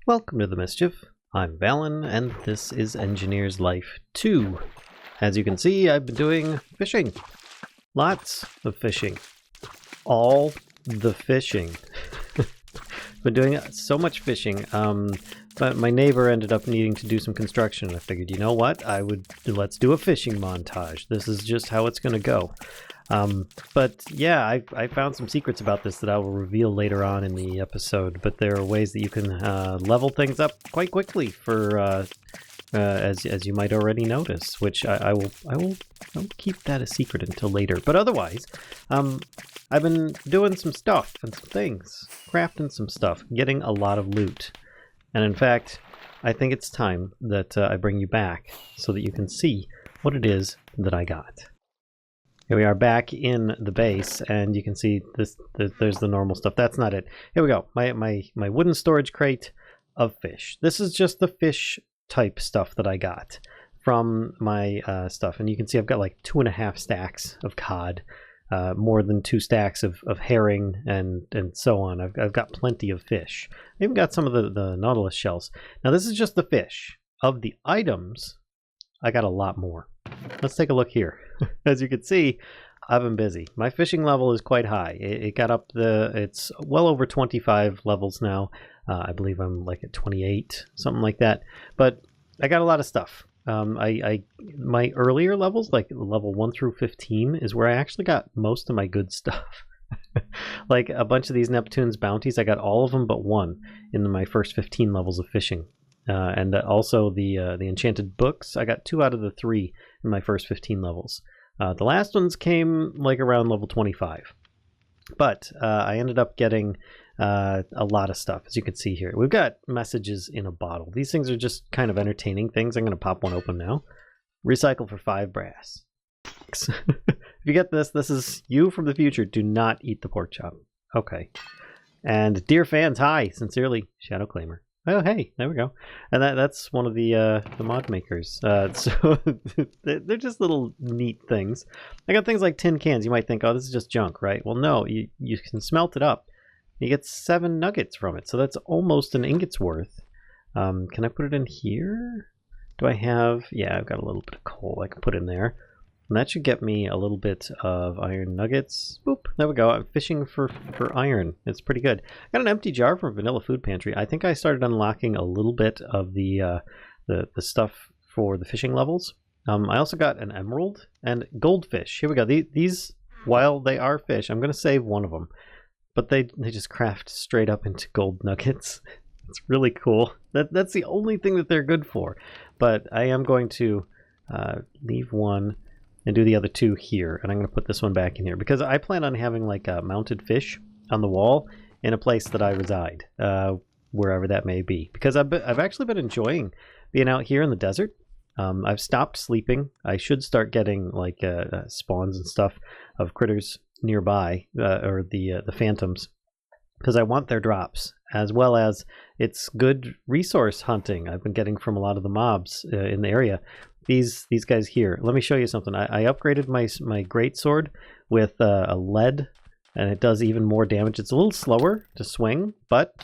Welcome to the Mischief. I'm Valen, and this is Engineer's Life 2. As you can see, I've been doing fishing. Lots of fishing. All the fishing. Been doing so much fishing, but my neighbor ended up needing to do some construction. I figured, you know what, let's do a fishing montage. This is just how it's going to go. But yeah, I found some secrets about this that I will reveal later on in the episode, but there are ways that you can level things up quite quickly for as you might already notice, which I will keep that a secret until later. But otherwise, I've been doing some stuff and some things, crafting some stuff, getting a lot of loot. And in fact, I think it's time that I bring you back so that you can see what it is that I got. Here we are back in the base, and you can see this. There's the normal stuff. That's not it. Here we go. My wooden storage crate of fish. This is just the fish type stuff that I got from my stuff, and you can see I've got like 2.5 stacks of cod, more than 2 stacks of herring, and so on. I've got plenty of fish. I even got some of the nautilus shells. Now this is just the fish. Of the items, I got a lot more. Let's take a look here. As you can see, I've been busy. My fishing level is quite high. It got up it's well over 25 levels now. I believe I'm like at 28, something like that. But I got a lot of stuff. My earlier levels, like level 1 through 15, is where I actually got most of my good stuff. Like a bunch of these Neptune's bounties, I got all of them but one in my first 15 levels of fishing. And also the enchanted books, I got 2 out of the 3 in my first 15 levels. The last ones came like around level 25. But I ended up getting a lot of stuff, as you can see here. We've got messages in a bottle. These things are just kind of entertaining things. I'm going to pop one open now. Recycle for 5 brass. If you get this is you from the future. Do not eat the pork chop. Okay. And dear fans, hi. Sincerely, Shadow Claimer. Oh, hey, there we go. And that's one of the mod makers. So they're just little neat things. I got things like tin cans. You might think, oh, this is just junk, right? Well, no, you can smelt it up. You get 7 nuggets from it, so that's almost an ingot's worth. Can I put it in here? Do I have... Yeah, I've got a little bit of coal I can put in there. And that should get me a little bit of iron nuggets. Boop, there we go. I'm fishing for iron. It's pretty good. I got an empty jar from Vanilla Food Pantry. I think I started unlocking a little bit of the stuff for the fishing levels. I also got an emerald and goldfish. Here we go. These, while they are fish, I'm going to save one of them. But they just craft straight up into gold nuggets. It's really cool. That's the only thing that they're good for. But I am going to leave one and do the other 2 here, and I'm going to put this one back in here because I plan on having like a mounted fish on the wall in a place that I reside, wherever that may be. Because I've actually been enjoying being out here in the desert. I've stopped sleeping. I should start getting like spawns and stuff of critters nearby, or the phantoms, because I want their drops, as well as it's good resource hunting I've been getting from a lot of the mobs in the area. These guys here. Let me show you something. I upgraded my greatsword with a lead, and it does even more damage. It's a little slower to swing, but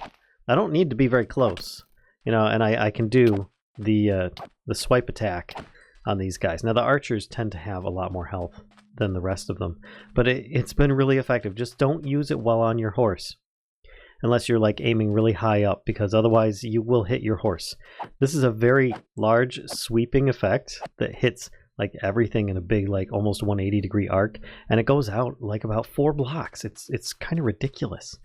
I don't need to be very close, you know. And I can do the swipe attack on these guys. Now the archers tend to have a lot more health than the rest of them, but it's been really effective. Just don't use it while on your horse, unless you're like aiming really high up, because otherwise you will hit your horse. This is a very large sweeping effect that hits like everything in a big, like almost 180-degree arc, and it goes out like about 4 blocks. It's kind of ridiculous.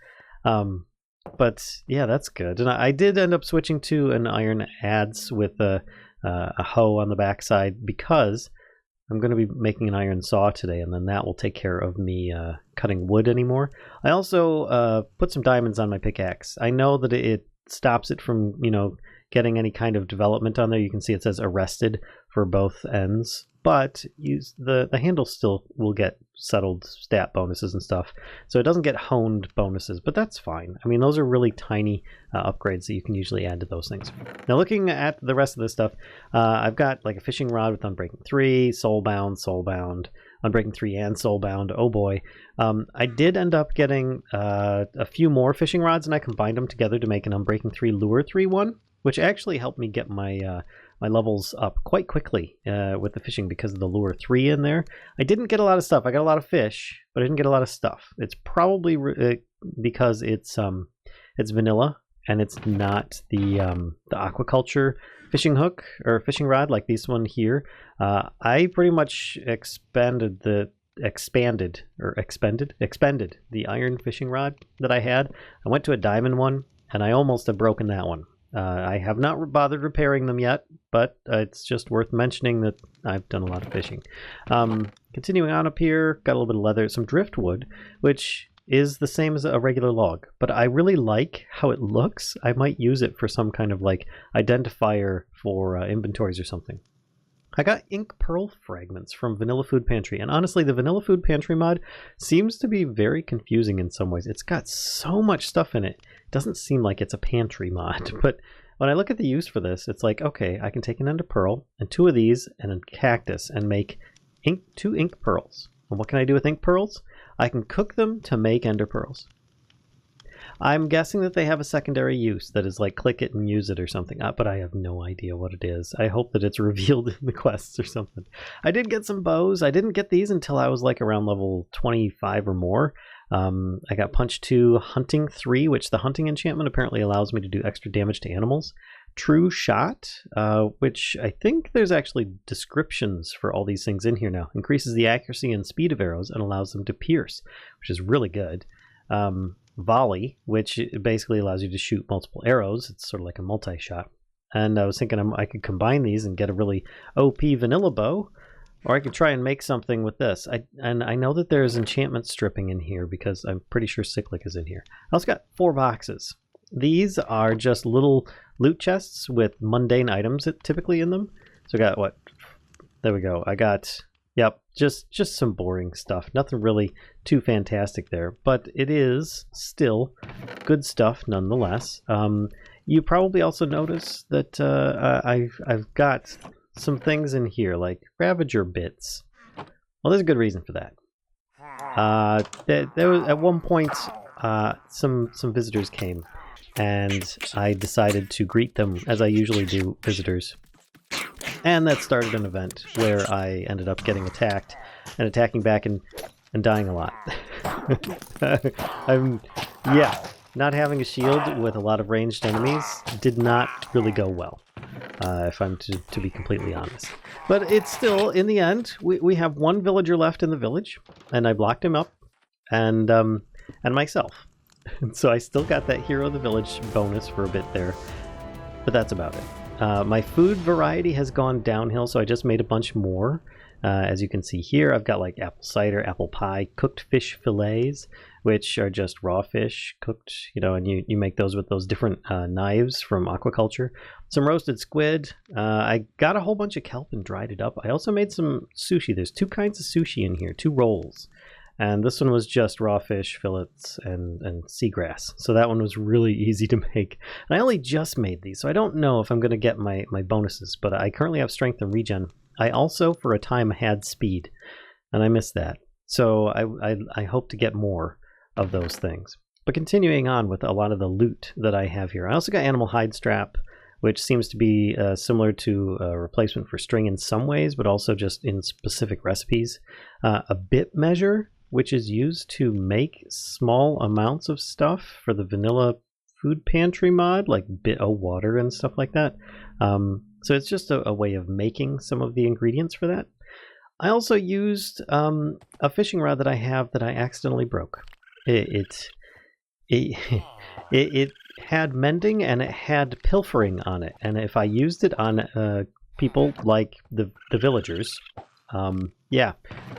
But yeah, that's good. And I did end up switching to an iron adze with a hoe on the backside, because I'm going to be making an iron saw today, and then that will take care of me cutting wood anymore. I also put some diamonds on my pickaxe. I know that it stops it from, you know, getting any kind of development on there. You can see it says arrested for both ends, but the handle still will get settled stat bonuses and stuff, so it doesn't get honed bonuses, but that's fine. I mean, those are really tiny upgrades that you can usually add to those things. Now looking at the rest of this stuff, I've got like a fishing rod with Unbreaking 3, soulbound, Unbreaking 3 and Soulbound. Oh boy. I did end up getting a few more fishing rods, and I combined them together to make an Unbreaking 3 Lure 3 one, which actually helped me get my my levels up quite quickly with the fishing because of the Lure 3 in there. I didn't get a lot of stuff. I got a lot of fish, but I didn't get a lot of stuff. It's probably because it's vanilla and it's not the aquaculture fishing hook or fishing rod like this one here. I pretty much expended the iron fishing rod that I had. I went to a diamond one and I almost have broken that one. I have not bothered repairing them yet, but it's just worth mentioning that I've done a lot of fishing. Continuing on up here, got a little bit of leather, some driftwood, which is the same as a regular log, but I really like how it looks. I might use it for some kind of like identifier for inventories or something. I got ink pearl fragments from Vanilla Food Pantry, and honestly the Vanilla Food Pantry mod seems to be very confusing in some ways. It's got so much stuff in it. It doesn't seem like it's a pantry mod, but when I look at the use for this, it's like, okay, I can take an ender pearl and 2 of these and a cactus and make 2 ink pearls. And what can I do with ink pearls? I can cook them to make ender pearls. I'm guessing that they have a secondary use that is like click it and use it or something, but I have no idea what it is. I hope that it's revealed in the quests or something. I did get some bows. I didn't get these until I was like around level 25 or more. I got Punch 2, Hunting 3, which the hunting enchantment apparently allows me to do extra damage to animals. True Shot, which I think there's actually descriptions for all these things in here now. Increases the accuracy and speed of arrows and allows them to pierce, which is really good. Volley, which basically allows you to shoot multiple arrows. It's sort of like a multi-shot. And I was thinking I could combine these and get a really OP vanilla bow, or I could try and make something with this. And I know that there's enchantment stripping in here because I'm pretty sure cyclic is in here. I also got 4 boxes. These are just little loot chests with mundane items typically in them. So I got what? There we go. I got, yep, just some boring stuff. Nothing really too fantastic there, but it is still good stuff nonetheless. You probably also notice that I've got some things in here like Ravager bits. Well, there's a good reason for that. There was at one point some visitors came, and I decided to greet them as I usually do visitors. And that started an event where I ended up getting attacked and attacking back and dying a lot. Not having a shield with a lot of ranged enemies did not really go well, if I'm to be completely honest. But it's still, in the end, we have 1 villager left in the village, and I blocked him up, and myself. And so I still got that Hero of the Village bonus for a bit there, but that's about it. My food variety has gone downhill, so I just made a bunch more. As you can see here, I've got like apple cider, apple pie, cooked fish fillets, which are just raw fish cooked, you know, and you make those with those different knives from aquaculture. Some roasted squid. I got a whole bunch of kelp and dried it up. I also made some sushi. There's 2 kinds of sushi in here, 2 rolls. And this one was just raw fish, fillets, and seagrass. So that one was really easy to make. And I only just made these, so I don't know if I'm going to get my bonuses, but I currently have strength and regen. I also, for a time, had speed, and I missed that. So I hope to get more of those things. But continuing on with a lot of the loot that I have here. I also got Animal Hide Strap, which seems to be similar to a replacement for string in some ways, but also just in specific recipes. A bit measure, which is used to make small amounts of stuff for the Vanilla Food Pantry mod, like bit of water and stuff like that. So it's just a way of making some of the ingredients for that. I also used a fishing rod that I have that I accidentally broke. It had mending and it had pilfering on it, and if I used it on people like the villagers, yeah,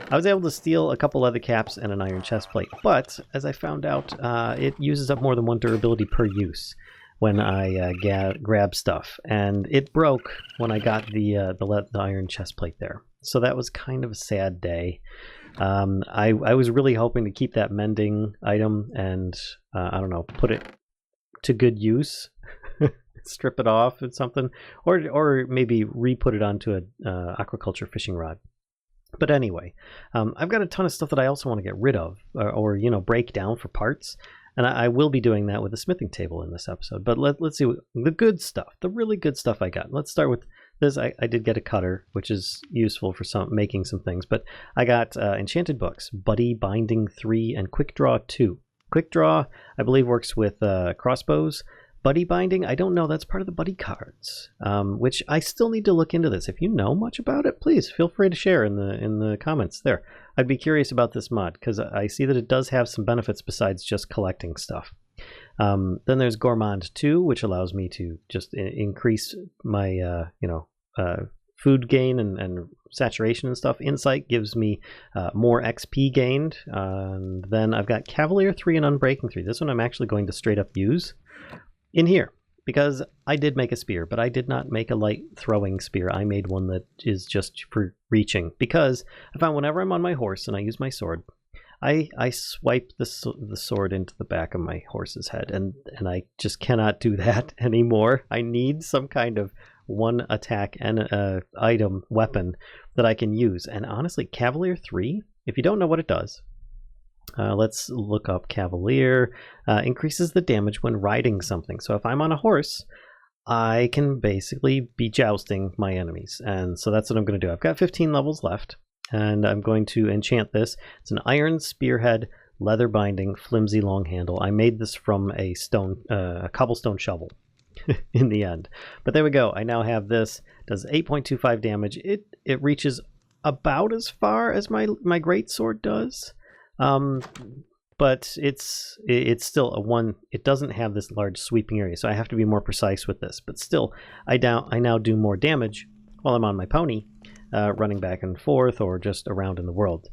I was able to steal a couple leather caps and an iron chest plate, but as I found out, it uses up more than 1 durability per use when I grab stuff, and it broke when I got the iron chest plate there. So that was kind of a sad day. I was really hoping to keep that mending item and I don't know, put it to good use, strip it off or something, or maybe re-put it onto a aquaculture fishing rod. But anyway, I've got a ton of stuff that I also want to get rid of, or you know, break down for parts. And I will be doing that with the smithing table in this episode. But let's see the good stuff, the really good stuff I got. Let's start with this. I did get a cutter, which is useful for making some things. But I got enchanted books, Buddy Binding 3 and Quick Draw 2. Quick Draw, I believe, works with crossbows. Buddy Binding, I don't know. That's part of the buddy cards, which I still need to look into this. If you know much about it, please feel free to share in the comments there. I'd be curious about this mod because I see that it does have some benefits besides just collecting stuff. Then there's Gourmand 2, which allows me to just increase my food gain and saturation and stuff. Insight gives me more XP gained. And then I've got Cavalier 3 and Unbreaking 3. This one I'm actually going to straight up use in here, because I did make a spear, but I did not make a light throwing spear. I made one that is just for reaching, because I found whenever I'm on my horse and I use my sword, I swipe the sword into the back of my horse's head, and I just cannot do that anymore. I need some kind of one attack and item weapon that I can use. And honestly, Cavalier 3, if you don't know what it does, let's look up Cavalier. Increases the damage when riding something. So if I'm on a horse, I can basically be jousting my enemies. And so that's what I'm going to do. I've got 15 levels left, and I'm going to enchant this. It's an iron spearhead, leather binding, flimsy long handle. I made this from a cobblestone shovel in the end. But there we go. I now have this. It does 8.25 damage. It reaches about as far as my greatsword does. But it's still a one. It doesn't have this large sweeping area, so I have to be more precise with this. But still, I now do more damage while I'm on my pony, running back and forth or just around in the world.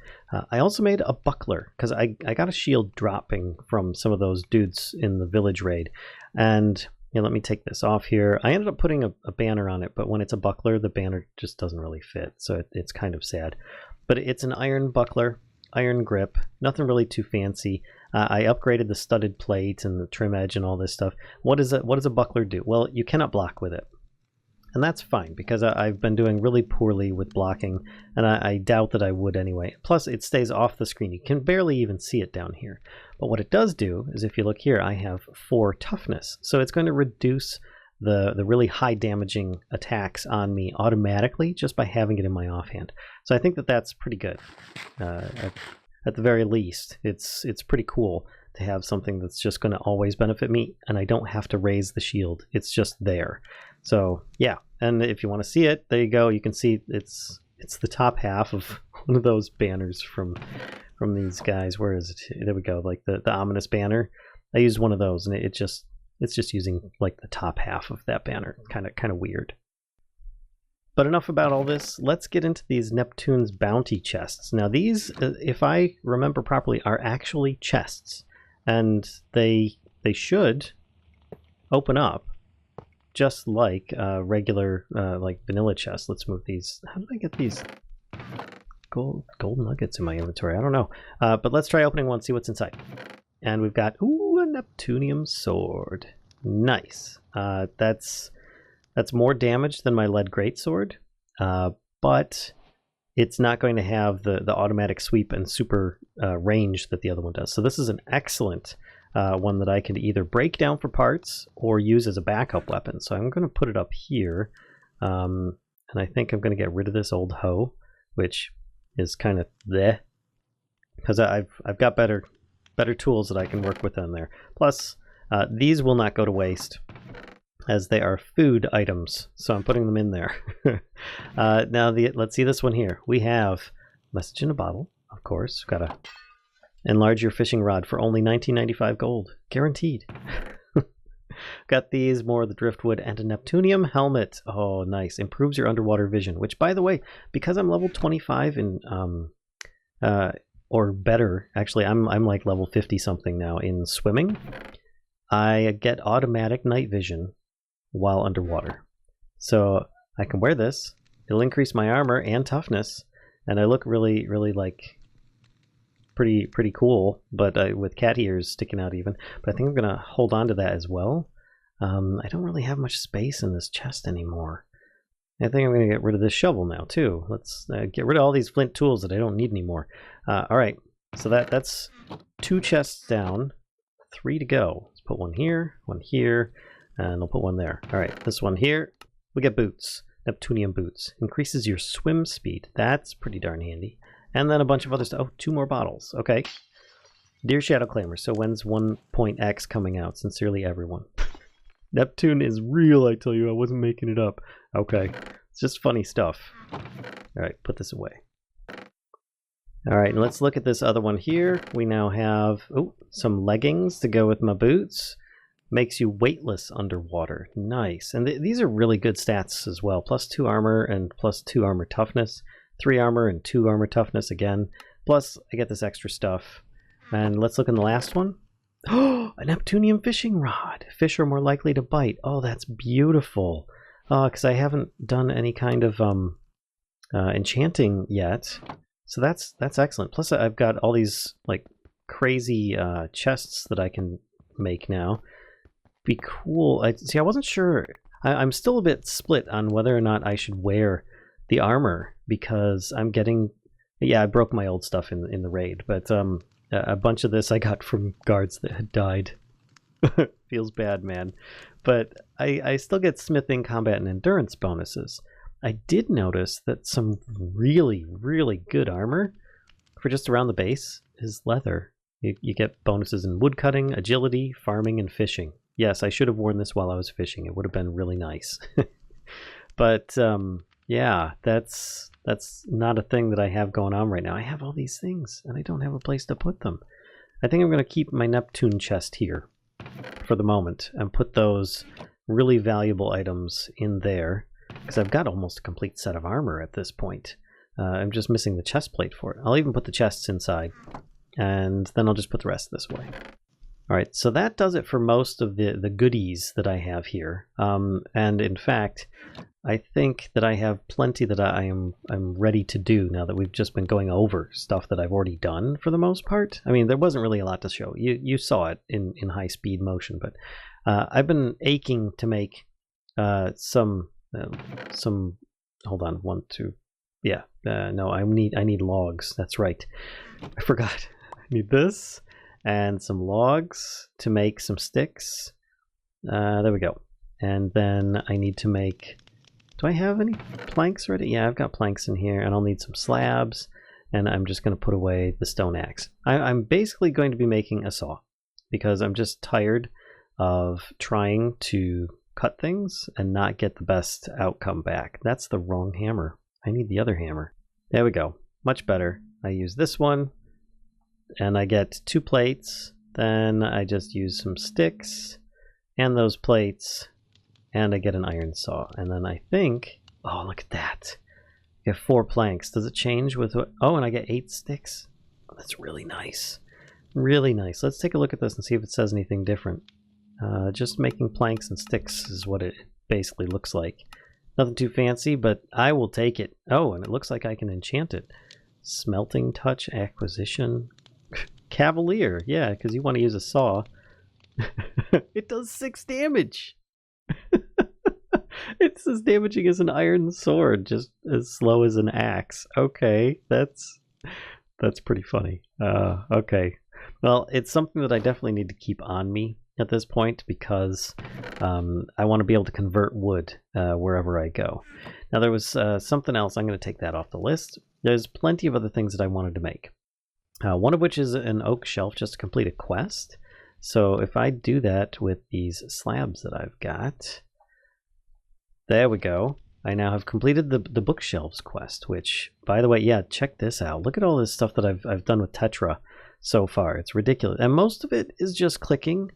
I also made a buckler because I got a shield dropping from some of those dudes in the village raid, and let me take this off here. I ended up putting a banner on it, but when it's a buckler, the banner just doesn't really fit, so it's kind of sad. But it's an iron buckler. Iron grip, nothing really too fancy. I upgraded the studded plate and the trim edge and all this stuff. What does a buckler do? Well, you cannot block with it. And that's fine, because I've been doing really poorly with blocking, and I doubt that I would anyway. Plus, it stays off the screen. You can barely even see it down here. But what it does do is, if you look here, I have 4 toughness. So it's going to reduce the really high damaging attacks on me automatically just by having it in my offhand. So I think that that's pretty good. At the very least, it's pretty cool to have something that's just going to always benefit me, and I don't have to raise the shield. It's just there. So yeah, and if you want to see it, there you go. You can see it's the top half of one of those banners from these guys. Where is it? There we go. Like the ominous banner. I used one of those, and it's just using like the top half of that banner. Kind of weird. But enough about all this. Let's get into these Neptune's bounty chests. Now these, if I remember properly, are actually chests, and they should open up just like regular like vanilla chests. Let's move these. How did I get these gold nuggets in my inventory? I don't know. But let's try opening one, see what's inside. And we've got, ooh, a Neptunium sword. Nice. That's more damage than my lead greatsword, but it's not going to have the automatic sweep and super range that the other one does. So this is an excellent one that I can either break down for parts or use as a backup weapon. So I'm going to put it up here, and I think I'm going to get rid of this old hoe, which is kind of bleh, because I've got better tools that I can work with in there. Plus, these will not go to waste, as they are food items, so I'm putting them in there. Now, let's see this one here. We have message in a bottle, of course. Got to enlarge your fishing rod for only 19.95 gold, guaranteed. Got these, more of the driftwood, and a Neptunium helmet. Oh, nice. Improves your underwater vision, which, by the way, because I'm level 25 in or better, actually, I'm like level 50 something now in swimming, I get automatic night vision while underwater. So I can wear this. It'll increase my armor and toughness, and I look really, really like pretty cool, but with cat ears sticking out even. But I think I'm gonna hold on to that as well. I don't really have much space in this chest anymore. I think I'm going to get rid of this shovel now, too. Let's get rid of all these flint tools that I don't need anymore. All right, so that's 2 chests down, 3 to go. Let's put one here, and I'll put one there. All right, this one here, we get boots, Neptunian boots. Increases your swim speed. That's pretty darn handy. And then a bunch of other stuff. Oh, 2 more bottles. Okay. Dear Shadow Clamor, so when's 1.x coming out? Sincerely, everyone. Neptune is real, I tell you. I wasn't making it up. Okay. It's just funny stuff. Alright, put this away. Alright, and let's look at this other one here. We now have some leggings to go with my boots. Makes you weightless underwater. Nice. And these are really good stats as well. +2 armor and +2 armor toughness. 3 armor and 2 armor toughness again. Plus, I get this extra stuff. And let's look in the last one. Oh, a Neptunian fishing rod. Fish are more likely to bite. Oh, that's beautiful. Because I haven't done any kind of enchanting yet. So that's excellent. Plus, I've got all these like crazy chests that I can make now. Be cool. I wasn't sure. I'm still a bit split on whether or not I should wear the armor because I'm getting. Yeah, I broke my old stuff in the raid, but a bunch of this I got from guards that had died. Feels bad, man. But I still get smithing, combat, and endurance bonuses. I did notice that some really, really good armor for just around the base is leather. You get bonuses in woodcutting, agility, farming, and fishing. Yes, I should have worn this while I was fishing. It would have been really nice. But yeah, that's not a thing that I have going on right now. I have all these things, and I don't have a place to put them. I think I'm going to keep my Neptune chest here for the moment and put those really valuable items in there, because I've got almost a complete set of armor at this point. I'm just missing the chest plate for it. I'll even put the chests inside, and then I'll just put the rest this way. Alright, so that does it for most of the goodies that I have here. And in fact, I think that I have plenty that I'm ready to do now that we've just been going over stuff that I've already done for the most part. I mean, there wasn't really a lot to show. You saw it in high speed motion, but I've been aching to make some hold on, 1, 2. Yeah, no, I need logs. That's right. I forgot. I need this. And some logs to make some sticks. There we go. And then I need to make... Do I have any planks ready? Yeah, I've got planks in here, and I'll need some slabs. And I'm just going to put away the stone axe. I'm basically going to be making a saw, because I'm just tired of trying to cut things and not get the best outcome back. That's the wrong hammer. I need the other hammer. There we go. Much better. I use this one. And I get 2 plates, then I just use some sticks and those plates, and I get an iron saw. And then I think, oh, look at that. I get 4 planks. Does it change with what? Oh, and I get 8 sticks. Oh, that's really nice. Really nice. Let's take a look at this and see if it says anything different. Just making planks and sticks is what it basically looks like. Nothing too fancy, but I will take it. Oh, and it looks like I can enchant it. Smelting touch, acquisition... Cavalier, yeah, because you want to use a saw. It does 6 damage. It's as damaging as an iron sword, just as slow as an axe. Okay, that's pretty funny. Okay, well, it's something that I definitely need to keep on me at this point, because I want to be able to convert wood wherever I go. Now, there was something else. I'm going to take that off the list. There's plenty of other things that I wanted to make. One of which is an oak shelf just to complete a quest. So if I do that with these slabs that I've got, there we go. I now have completed the bookshelves quest, which, by the way, yeah, check this out. Look at all this stuff that I've done with Tetra so far. It's ridiculous. And most of it is just clicking,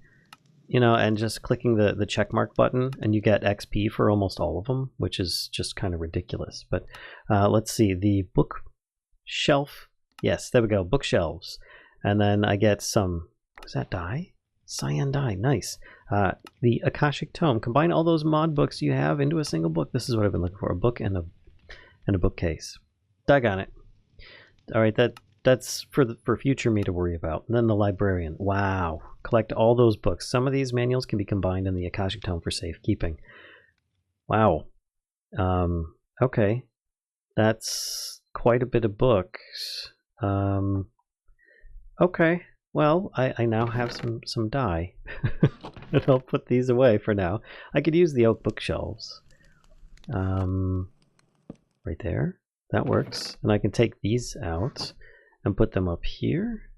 you know, and just clicking the checkmark button, and you get XP for almost all of them, which is just kind of ridiculous. But let's see, the bookshelf. Yes, there we go, bookshelves. And then I get some, is that dye? Cyan dye, nice. The Akashic Tome. Combine all those mod books you have into a single book. This is what I've been looking for, a book and a bookcase. Doggone it. All right, that's for future me to worry about. And then the librarian. Wow, collect all those books. Some of these manuals can be combined in the Akashic Tome for safekeeping. Wow. Okay. That's quite a bit of books. Okay. Well, I now have some dye. And I'll put these away for now. I could use the oak bookshelves. Right there. That works. And I can take these out and put them up here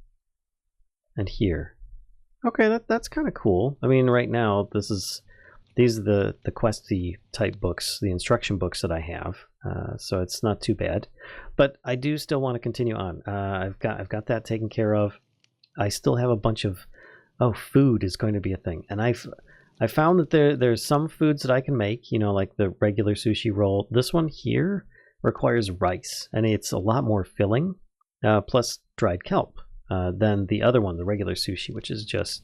and here. Okay, that's kind of cool. I mean, right now, these are the questy type books, the instruction books that I have. So it's not too bad. But I do still want to continue on. I've got that taken care of. I still have a bunch of food is going to be a thing, and I found that there's some foods that I can make. You know, like the regular sushi roll. This one here requires rice, and it's a lot more filling, plus dried kelp, than the other one, the regular sushi, which is just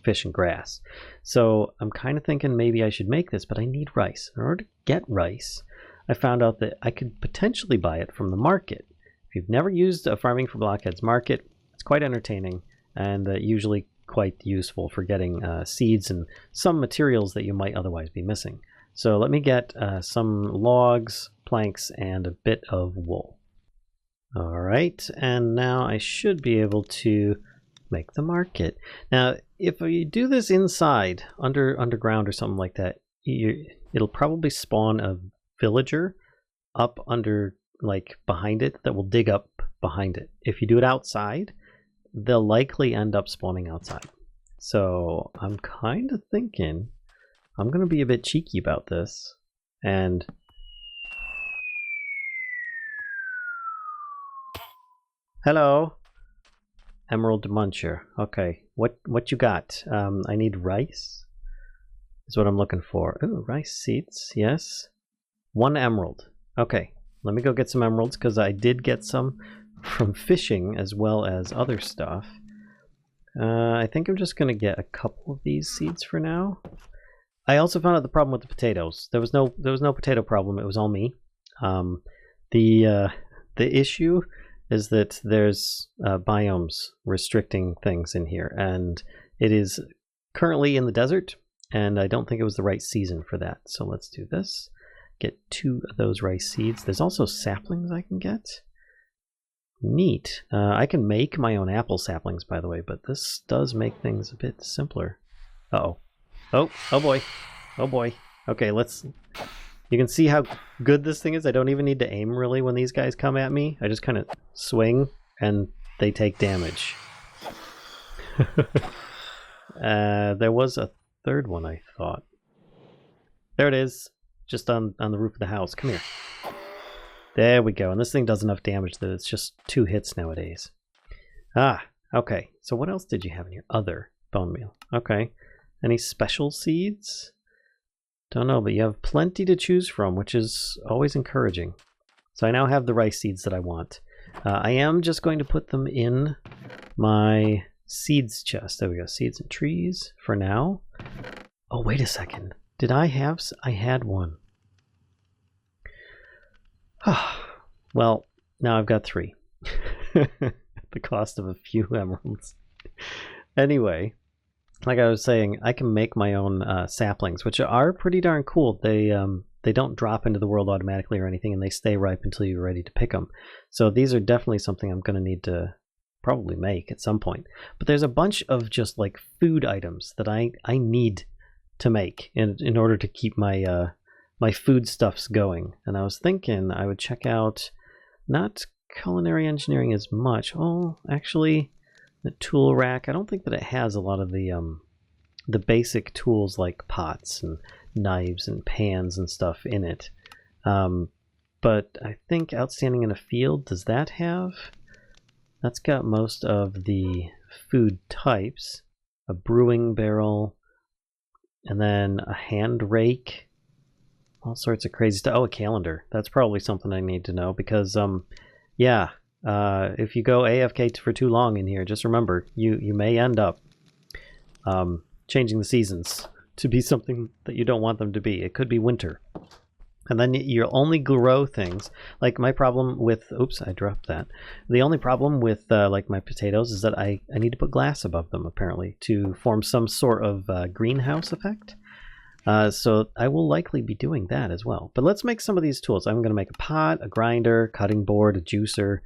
fish and grass. So I'm kind of thinking maybe I should make this, but I need rice. In order to get rice, I found out that I could potentially buy it from the market. If you've never used a Farming for Blockheads market, it's quite entertaining and usually quite useful for getting seeds and some materials that you might otherwise be missing. So let me get some logs, planks, and a bit of wool. All right, and now I should be able to make the market. Now, if you do this inside, underground or something like that, it'll probably spawn a villager up under, like, behind it that will dig up behind it. If you do it outside, they'll likely end up spawning outside. So I'm kind of thinking I'm going to be a bit cheeky about this. And hello, Emerald Muncher. Okay, what you got? I need rice. Is what I'm looking for. Ooh, rice seeds. Yes, 1 emerald. Okay, let me go get some emeralds because I did get some from fishing as well as other stuff. I think I'm just going to get a couple of these seeds for now. I also found out the problem with the potatoes. There was no potato problem. It was all me. The issue is that there's biomes restricting things in here, and it is currently in the desert, and I don't think it was the right season for that. So let's do this. Get 2 of those rice seeds. There's also saplings I can get. Neat. I can make my own apple saplings, by the way, but this does make things a bit simpler. Uh-oh. Oh boy. Oh boy. Okay, you can see how good this thing is. I don't even need to aim really when these guys come at me. I just kind of swing and they take damage. There was a third one, I thought. There it is. Just on the roof of the house. Come here. There we go. And this thing does enough damage that it's just 2 hits nowadays. Ah, okay. So what else did you have in your other bone meal? Okay. Any special seeds? Don't know, but you have plenty to choose from, which is always encouraging. So I now have the rice seeds that I want. I am just going to put them in my seeds chest. There we go. Seeds and trees for now. Oh, wait a second. Did I have... I had one. Well, now I've got 3. The cost of a few emeralds. Anyway, like I was saying, I can make my own saplings, which are pretty darn cool. They don't drop into the world automatically or anything, and they stay ripe until you're ready to pick them. So these are definitely something I'm going to need to probably make at some point. But there's a bunch of just like food items that I need to make in order to keep my my foodstuffs going. And I was thinking I would check out not culinary engineering as much. Oh, actually, the tool rack. I don't think that it has a lot of the basic tools like pots and knives and pans and stuff in it. But I think outstanding in a field, does that have? That's got most of the food types. A brewing barrel, and then a hand rake. All sorts of crazy stuff. Oh, a calendar. That's probably something I need to know because, yeah, if you go AFK for too long in here, just remember, you may end up changing the seasons to be something that you don't want them to be. It could be winter. And then you'll only grow things. Like my problem with... Oops, I dropped that. The only problem with like my potatoes is that I need to put glass above them, apparently, to form some sort of greenhouse effect. So I will likely be doing that as well. But let's make some of these tools. I'm going to make a pot, a grinder, cutting board, a juicer.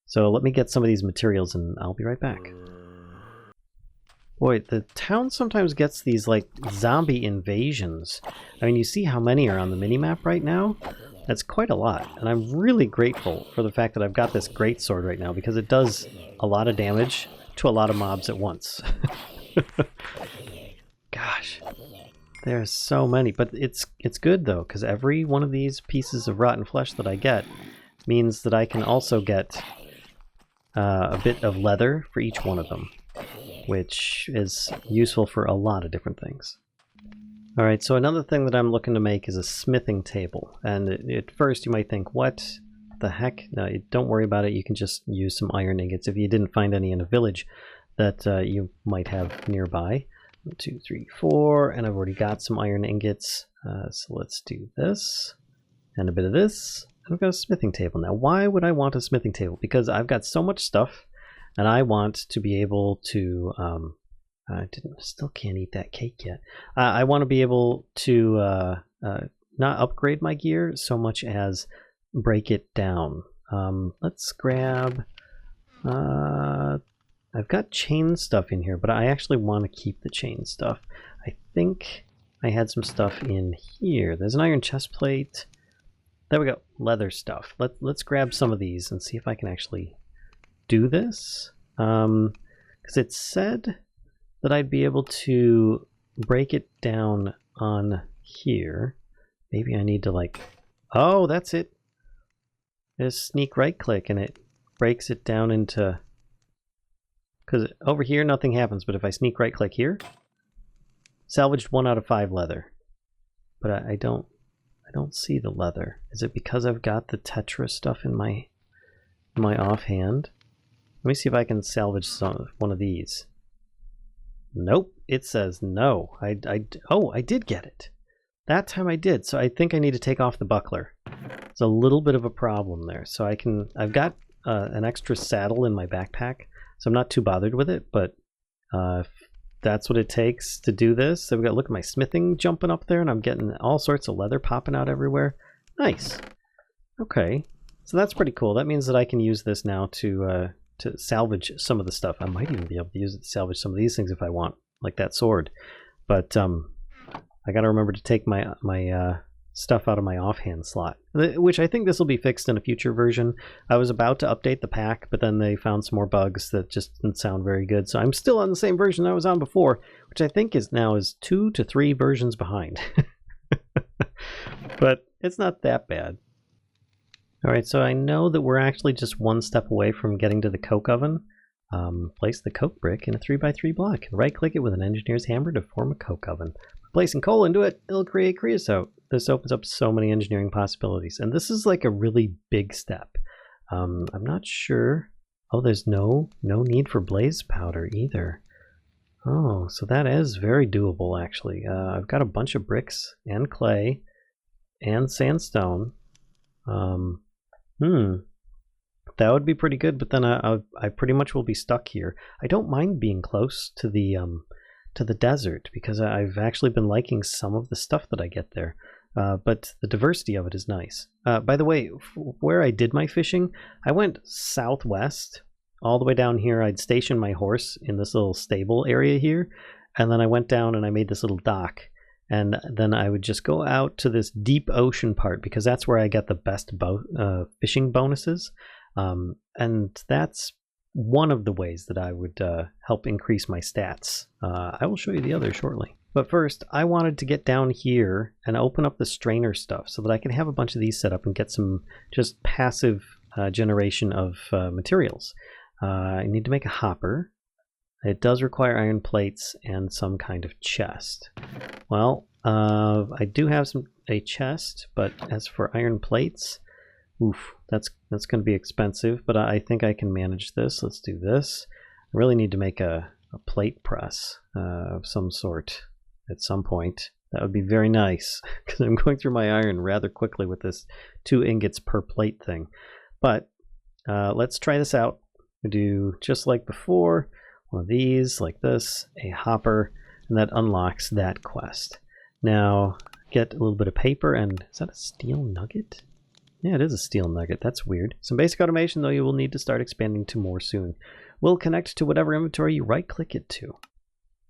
So let me get some of these materials and I'll be right back. Boy, the town sometimes gets these like zombie invasions. I mean, you see how many are on the minimap right now? That's quite a lot. And I'm really grateful for the fact that I've got this greatsword right now because it does a lot of damage to a lot of mobs at once. Gosh. There's so many, but it's good though, because every one of these pieces of rotten flesh that I get means that I can also get a bit of leather for each one of them, which is useful for a lot of different things. Alright, so another thing that I'm looking to make is a smithing table. And at first you might think, what the heck? No, don't worry about it, you can just use some iron ingots if you didn't find any in a village that you might have nearby. 1, 2, 3, 4, and I've already got some iron ingots. So let's do this, and a bit of this. I've got a smithing table. Now, why would I want a smithing table? Because I've got so much stuff, and I want to be able to... still can't eat that cake yet. I want to be able to not upgrade my gear so much as break it down. Let's grab... I've got chain stuff in here, but I actually want to keep the chain stuff. I think I had some stuff in here. There's an iron chest plate. There we go. Leather stuff. Let's grab some of these and see if I can actually do this. Because it said that I'd be able to break it down on here. Maybe I need to like... Oh, that's it. Just sneak right click and it breaks it down into... Because over here nothing happens, but if I sneak right click here, salvaged 1 out of 5 leather. But I don't see the leather. Is it because I've got the Tetra stuff in my offhand? Let me see if I can salvage one of these. Nope, it says no. Oh, I did get it. That time I did. So I think I need to take off the buckler. It's a little bit of a problem there. So I've got an extra saddle in my backpack. So I'm not too bothered with it, but if that's what it takes to do this. So we've got, look at my smithing jumping up there, and I'm getting all sorts of leather popping out everywhere. Nice. Okay, so that's pretty cool. That means that I can use this now to salvage some of the stuff. I might even be able to use it to salvage some of these things if I want, like that sword. But I got to remember to take my stuff out of my offhand slot, which I think this will be fixed in a future version. I was about to update the pack, but then they found some more bugs that just didn't sound very good. So I'm still on the same version I was on before, which I think is 2 to 3 versions behind. But it's not that bad. Alright, so I know that we're actually just 1 step away from getting to the coke oven. Place the coke brick in a 3x3 block and right click it with an engineer's hammer to form a coke oven. Placing coal into it, it'll create creosote. This opens up so many engineering possibilities, and this is like a really big step. I'm not sure. Oh, there's no need for blaze powder either. Oh, so that is very doable actually. I've got a bunch of bricks and clay and sandstone. That would be pretty good, but then I pretty much will be stuck here. I don't mind being close to the desert because I've actually been liking some of the stuff that I get there. But the diversity of it is nice. By the way, where I did my fishing, I went southwest all the way down here. I'd stationed my horse in this little stable area here, and then I went down and I made this little dock, and then I would just go out to this deep ocean part because that's where I get the best fishing bonuses, and that's one of the ways that I would help increase my stats. I will show you the other shortly. But first, I wanted to get down here and open up the strainer stuff so that I can have a bunch of these set up and get some just passive generation of materials. I need to make a hopper. It does require iron plates and some kind of chest. Well, I do have a chest, but as for iron plates, oof, that's going to be expensive, but I think I can manage this. Let's do this. I really need to make a plate press of some sort at some point. That would be very nice because I'm going through my iron rather quickly with this 2 ingots per plate thing. But let's try this out. We do just like before, one of these like this, a hopper, and that unlocks that quest. Now, get a little bit of paper, and is that a steel nugget? Yeah, it is a steel nugget. That's weird. Some basic automation, though, you will need to start expanding to more soon. Will connect to whatever inventory you right-click it to.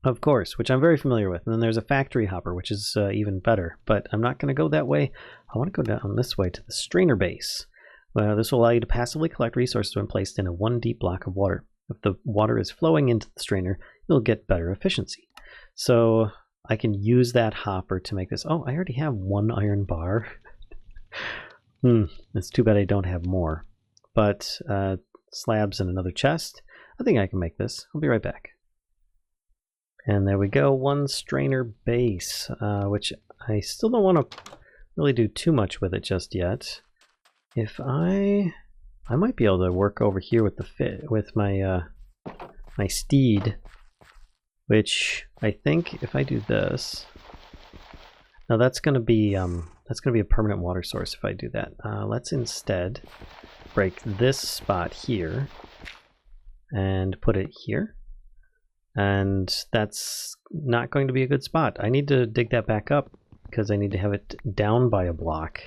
Of course, which I'm very familiar with. And then there's a factory hopper, which is even better. But I'm not going to go that way. I want to go down this way to the strainer base. This will allow you to passively collect resources when placed in a 1 deep block of water. If the water is flowing into the strainer, you'll get better efficiency. So I can use that hopper to make this. Oh, I already have 1 iron bar. It's too bad I don't have more. But slabs in another chest. I think I can make this. I'll be right back. And there we go, 1 strainer base, which I still don't want to really do too much with it just yet. If I might be able to work over here with with my my steed, which I think if I do this, now that's going to be a permanent water source if I do that. Let's instead break this spot here and put it here. And that's not going to be a good spot. I need to dig that back up because I need to have it down by a block.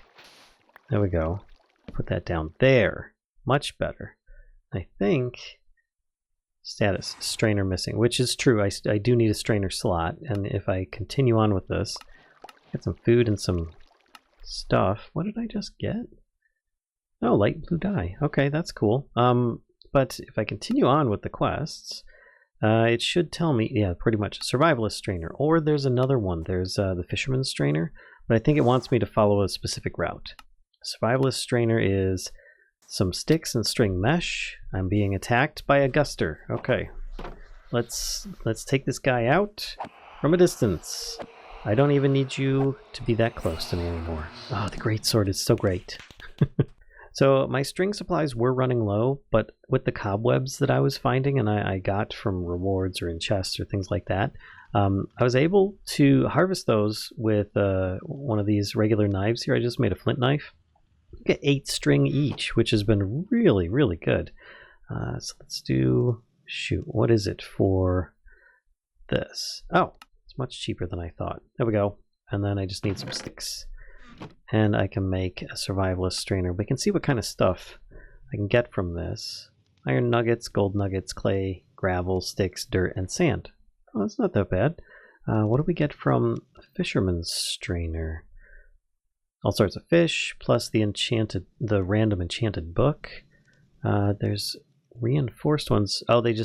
There we go. Put that down there. Much better. I think status, strainer missing, which is true. I do need a strainer slot. And if I continue on with this, get some food and some stuff. What did I just get? Oh, light blue dye. Okay, that's cool. But if I continue on with the quests, it should tell me, yeah, pretty much a survivalist strainer. Or there's another one. There's the Fisherman strainer, but I think it wants me to follow a specific route. Survivalist strainer is some sticks and string mesh. I'm being attacked by a guster. Okay, let's take this guy out from a distance. I don't even need you to be that close to me anymore. Oh, the greatsword is so great. So my string supplies were running low, but with the cobwebs that I was finding and I got from rewards or in chests or things like that, I was able to harvest those with one of these regular knives here. I just made a flint knife. You get 8 string each, which has been really, really good. So let's do, shoot, what is it for this? Oh, it's much cheaper than I thought. There we go. And then I just need some sticks. And I can make a survivalist strainer. We can see what kind of stuff I can get from this. Iron nuggets, gold nuggets, clay, gravel, sticks, dirt, and sand. Oh, that's not that bad. What do we get from a fisherman's strainer? All sorts of fish, plus the random enchanted book. There's reinforced ones. Oh, they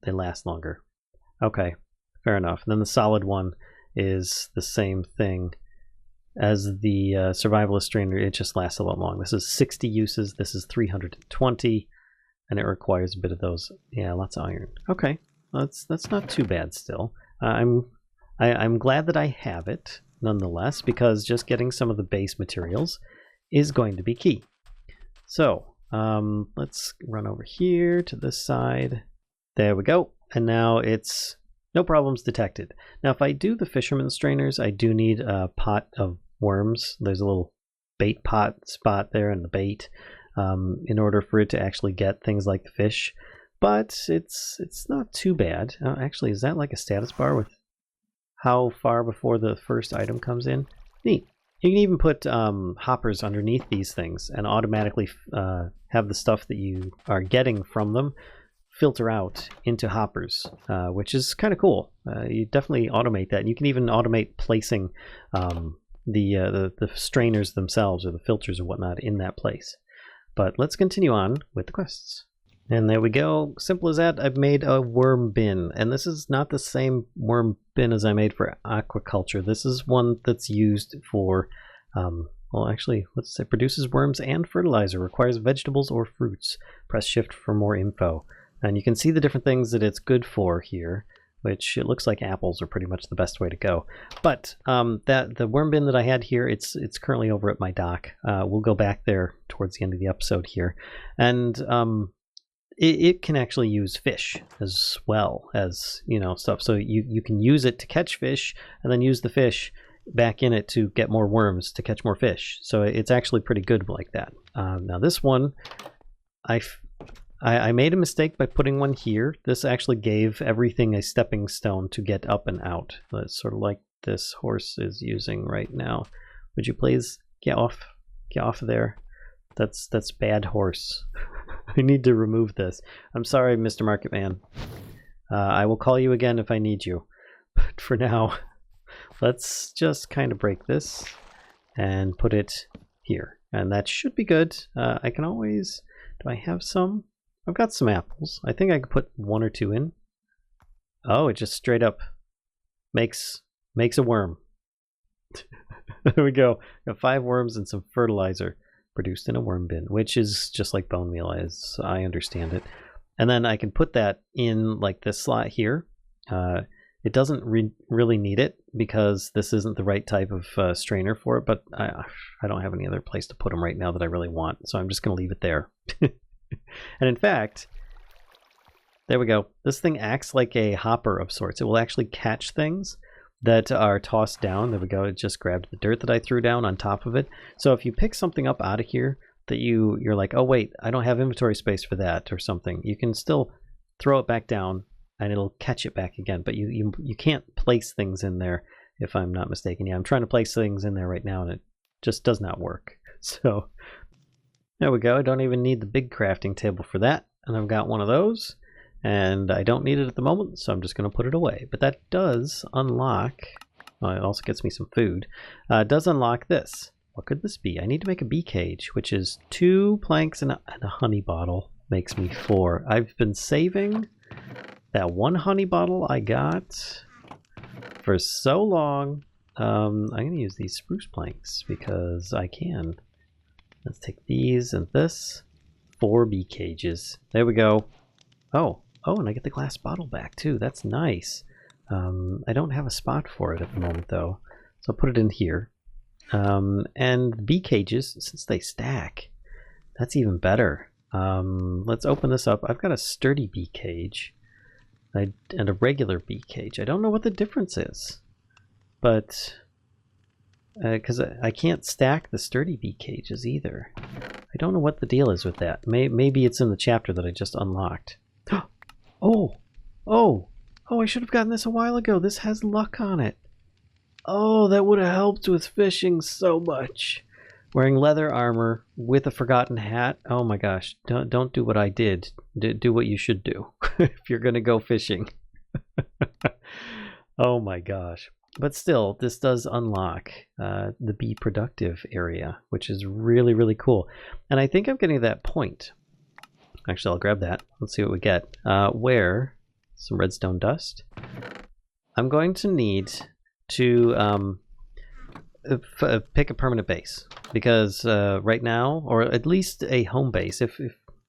last longer. Okay, fair enough. And then the solid one is the same thing as the survivalist strainer. It just lasts a lot long. This is 60 uses. This is 320, and it requires a bit of those. Yeah, lots of iron. Okay, well, that's not too bad still. I'm glad that I have it nonetheless, because just getting some of the base materials is going to be key. So let's run over here to this side. There we go. And now it's no problems detected. Now if I do the fisherman strainers, I do need a pot of worms. There's a little bait pot spot there in the bait in order for it to actually get things like the fish. But it's not too bad. Actually, is that like a status bar with how far before the first item comes in? Neat. You can even put hoppers underneath these things and automatically have the stuff that you are getting from them filter out into hoppers, which is kind of cool. You definitely automate that. And you can even automate placing the strainers themselves or the filters or whatnot in that place. But let's continue on with the quests. And there we go. Simple as that. I've made a worm bin. And this is not the same worm bin as I made for aquaculture. This is one that's used for, well, actually, let's say produces worms and fertilizer. Requires vegetables or fruits. Press shift for more info. And you can see the different things that it's good for here, which it looks like apples are pretty much the best way to go. But the worm bin that I had here, it's currently over at my dock. We'll go back there towards the end of the episode here. And it can actually use fish as well as, stuff. So you can use it to catch fish and then use the fish back in it to get more worms to catch more fish. So it's actually pretty good like that. Now this one, I made a mistake by putting one here. This actually gave everything a stepping stone to get up and out. It's sort of like this horse is using right now. Would you please get off of there? That's bad horse. I need to remove this. I'm sorry, Mr. Market Man. I will call you again if I need you. But for now, let's just kind of break this and put it here. And that should be good. I can always... Do I have some? I've got some apples. I think I could put 1 or 2 in. Oh, it just straight up makes a worm. There we go. Got 5 worms and some fertilizer produced in a worm bin, which is just like bone meal as I understand it. And then I can put that in like this slot here. It doesn't really need it because this isn't the right type of strainer for it, but I don't have any other place to put them right now that I really want, so I'm just going to leave it there. And in fact, there we go. This thing acts like a hopper of sorts. It will actually catch things that are tossed down. There we go. It just grabbed the dirt that I threw down on top of it. So if you pick something up out of here that you're like, oh wait, I don't have inventory space for that or something, you can still throw it back down and it'll catch it back again. But you can't place things in there, if I'm not mistaken. Yeah, I'm trying to place things in there right now and it just does not work. So there we go. I don't even need the big crafting table for that. And I've got one of those. And I don't need it at the moment, so I'm just going to put it away. But that does unlock... Well, it also gets me some food. It does unlock this. What could this be? I need to make a bee cage, which is 2 planks and a honey bottle. Makes me 4. I've been saving that 1 honey bottle I got for so long. I'm going to use these spruce planks because I can. Let's take these and this. 4 bee cages. There we go. Oh, and I get the glass bottle back too. That's nice. I don't have a spot for it at the moment though, so I'll put it in here. And bee cages, since they stack, that's even better. Let's open this up. I've got a sturdy bee cage and a regular bee cage. I don't know what the difference is, but because I can't stack the sturdy bee cages either. I don't know what the deal is with that. Maybe it's in the chapter that I just unlocked. Oh, I should have gotten this a while ago. This has luck on it. Oh, that would have helped with fishing so much. Wearing leather armor with a forgotten hat. Oh my gosh, don't do what I did. Do what you should do if you're going to go fishing. Oh my gosh. But still, this does unlock the bee productive area, which is really, really cool. And I think I'm getting to that point. Actually, I'll grab that. Let's see what we get. Where some redstone dust. I'm going to need to pick a permanent base because right now, or at least a home base, if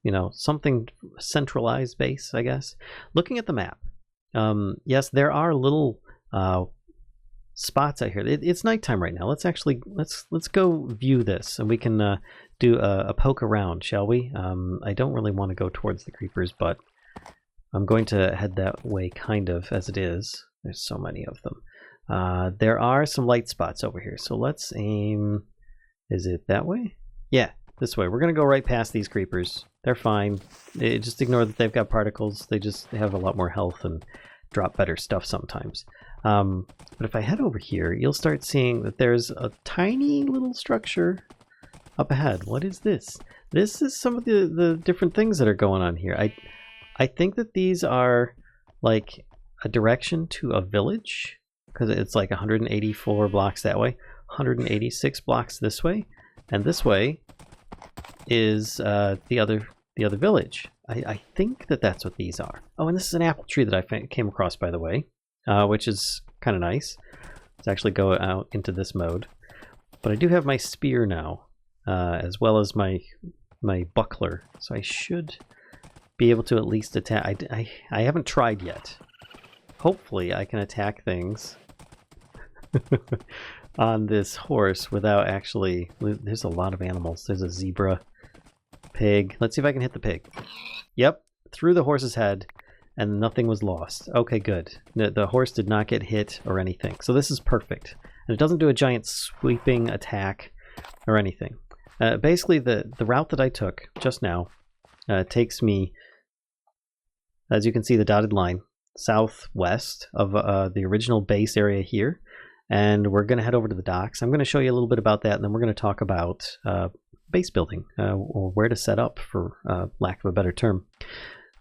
you know, something centralized base, I guess. Looking at the map, yes, there are little spots out here. It's nighttime right now. Let's go view this, and we can do a poke around, shall we? I don't really want to go towards the creepers, but I'm going to head that way kind of as it is. There's so many of them. There are some light spots over here, so let's aim. Is it that way? Yeah, this way. We're going to go right past these creepers. They're fine. Just ignore that they've got particles. They have a lot more health and drop better stuff sometimes. But if I head over here, you'll start seeing that there's a tiny little structure up ahead. What is this? This is some of the different things that are going on here. I think that these are like a direction to a village, because it's like 184 blocks that way, 186 blocks this way, and this way is the other village. I think that that's what these are. Oh, and this is an apple tree that I came across, by the way, which is kind of nice. Let's actually go out into this mode. But I do have my spear now, as well as my buckler, so I should be able to at least attack. I haven't tried yet. Hopefully I can attack things on this horse without actually... There's a lot of animals. There's a zebra, pig. Let's see if I can hit the pig. Yep, through the horse's head, and nothing was lost. Okay, good. The horse did not get hit or anything. So this is perfect. And it doesn't do a giant sweeping attack or anything. Basically, the route that I took just now takes me, as you can see, the dotted line, southwest of the original base area here. and we're going to head over to the docks. I'm going to show you a little bit about that, and then we're going to talk about base building, or where to set up, for lack of a better term.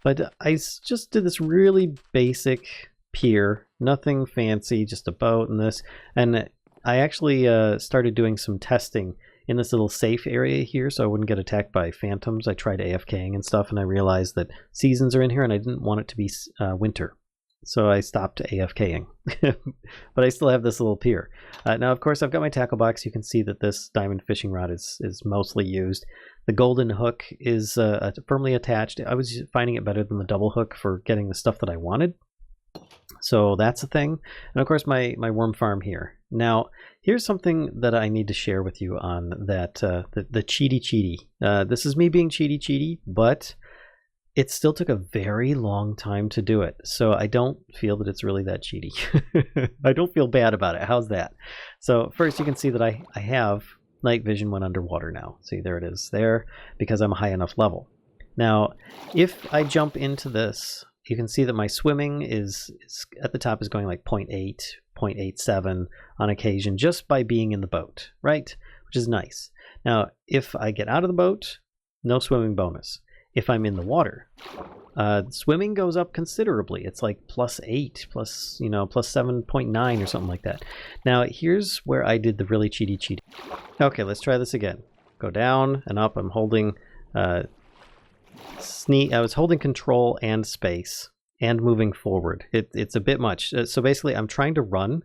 But I just did this really basic pier, nothing fancy, just a boat and this. And I actually started doing some testing in this little safe area here so I wouldn't get attacked by phantoms. I tried AFKing and stuff, and I realized that seasons are in here and I didn't want it to be winter. So I stopped AFKing. But I still have this little pier. Now, of course, I've got my tackle box. You can see that this diamond fishing rod is mostly used. The golden hook is firmly attached. I was finding it better than the double hook for getting the stuff that I wanted. So that's a thing. And of course, my worm farm here. Now, here's something that I need to share with you on that, the cheaty. This is me being cheaty, but it still took a very long time to do it. So I don't feel that it's really that cheaty. I don't feel bad about it. How's that? So first, you can see that I have night vision when underwater now. See, there it is there, because I'm a high enough level. Now, if I jump into this, you can see that my swimming is at the top is going like 0.8, 0.87 on occasion, just by being in the boat, right? Which is nice. Now, if I get out of the boat, no swimming bonus. If I'm in the water, swimming goes up considerably. It's like +8, plus 7.9 or something like that. Now, here's where I did the really cheaty. Okay, let's try this again. Go down and up. I'm holding I was holding control and space and moving forward. It's a bit much. So basically, I'm trying to run,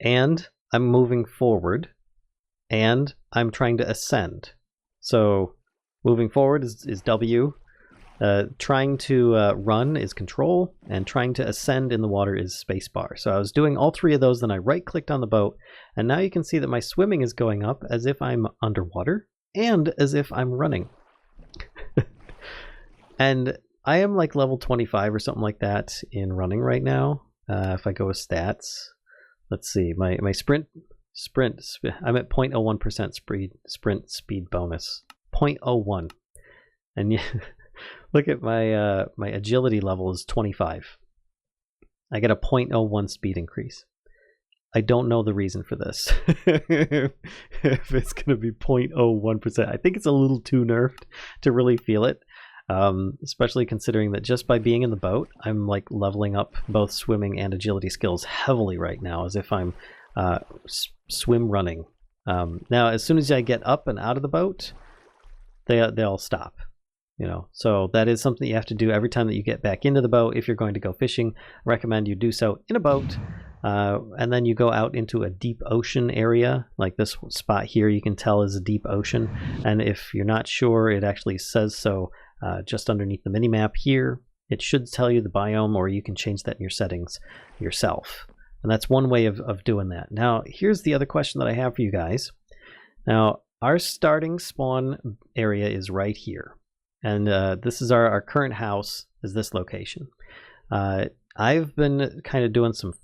and I'm moving forward, and I'm trying to ascend. So moving forward is W. Trying to run is control, and trying to ascend in the water is spacebar. So I was doing all three of those, then I right-clicked on the boat, and now you can see that my swimming is going up as if I'm underwater and as if I'm running. And I am like level 25 or something like that in running right now. If I go with stats, let's see, my sprint, I'm at 0.01% sprint speed bonus. 0.01. And look at my my agility level is 25. I get a 0.01 speed increase. I don't know the reason for this. If it's going to be 0.01%, I think it's a little too nerfed to really feel it. Especially considering that just by being in the boat, I'm like leveling up both swimming and agility skills heavily right now, as if I'm swim running. Now, as soon as I get up and out of the boat, they all stop. So that is something you have to do every time that you get back into the boat. If you're going to go fishing, I recommend you do so in a boat, and then you go out into a deep ocean area, like this spot here. You can tell is a deep ocean, and if you're not sure, it actually says so. Just underneath the mini-map here, it should tell you the biome, or you can change that in your settings yourself. And that's one way of doing that. Now, here's the other question that I have for you guys. Now, our starting spawn area is right here. And this is our current house, is this location. I've been kind of doing some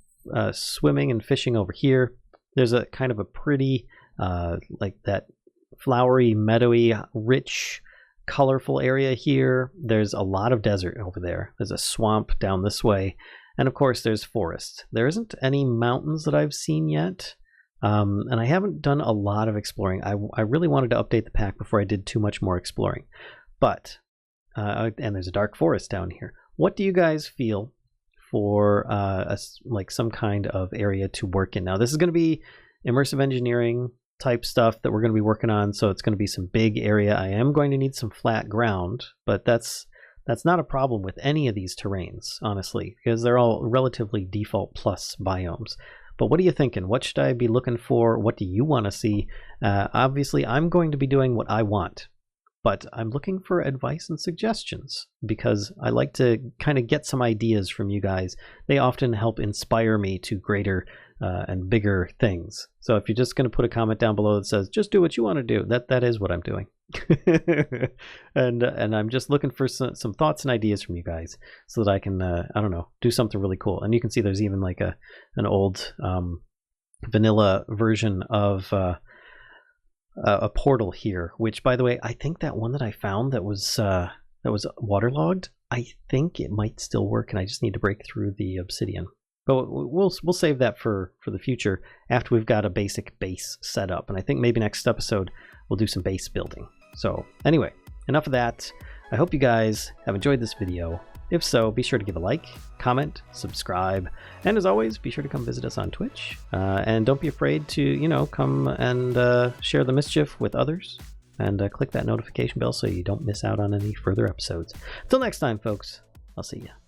swimming and fishing over here. There's a kind of a pretty, like that flowery, meadowy, rich, colorful area here. There's a lot of desert over there. There's a swamp down this way, and of course there's forest. There isn't any mountains that I've seen yet, and I haven't done a lot of exploring. I really wanted to update the pack before I did too much more exploring, but and there's a dark forest down here. What do you guys feel for like some kind of area to work in? Now, this is going to be immersive engineering type stuff that we're going to be working on, so it's going to be some big area. I am going to need some flat ground, but that's not a problem with any of these terrains, honestly, because they're all relatively default plus biomes. But what are you thinking? What should I be looking for? What do you want to see? Obviously, I'm going to be doing what I want, but I'm looking for advice and suggestions, because I like to kind of get some ideas from you guys. They often help inspire me to greater and bigger things. So if you're just going to put a comment down below that says, just do what you want to do, that is what I'm doing. and I'm just looking for some thoughts and ideas from you guys so that I can, I don't know, do something really cool. And you can see there's even like an old vanilla version of a portal here, which, by the way, I think that one that I found that was waterlogged, I think it might still work, and I just need to break through the obsidian. But we'll save that for the future after we've got a basic base set up. And I think maybe next episode we'll do some base building. So anyway, enough of that. I hope you guys have enjoyed this video. If so, be sure to give a like, comment, subscribe, and as always, be sure to come visit us on Twitch. And don't be afraid to, you know, come and share the Mischief with others. And click that notification bell so you don't miss out on any further episodes. Till next time, folks, I'll see you.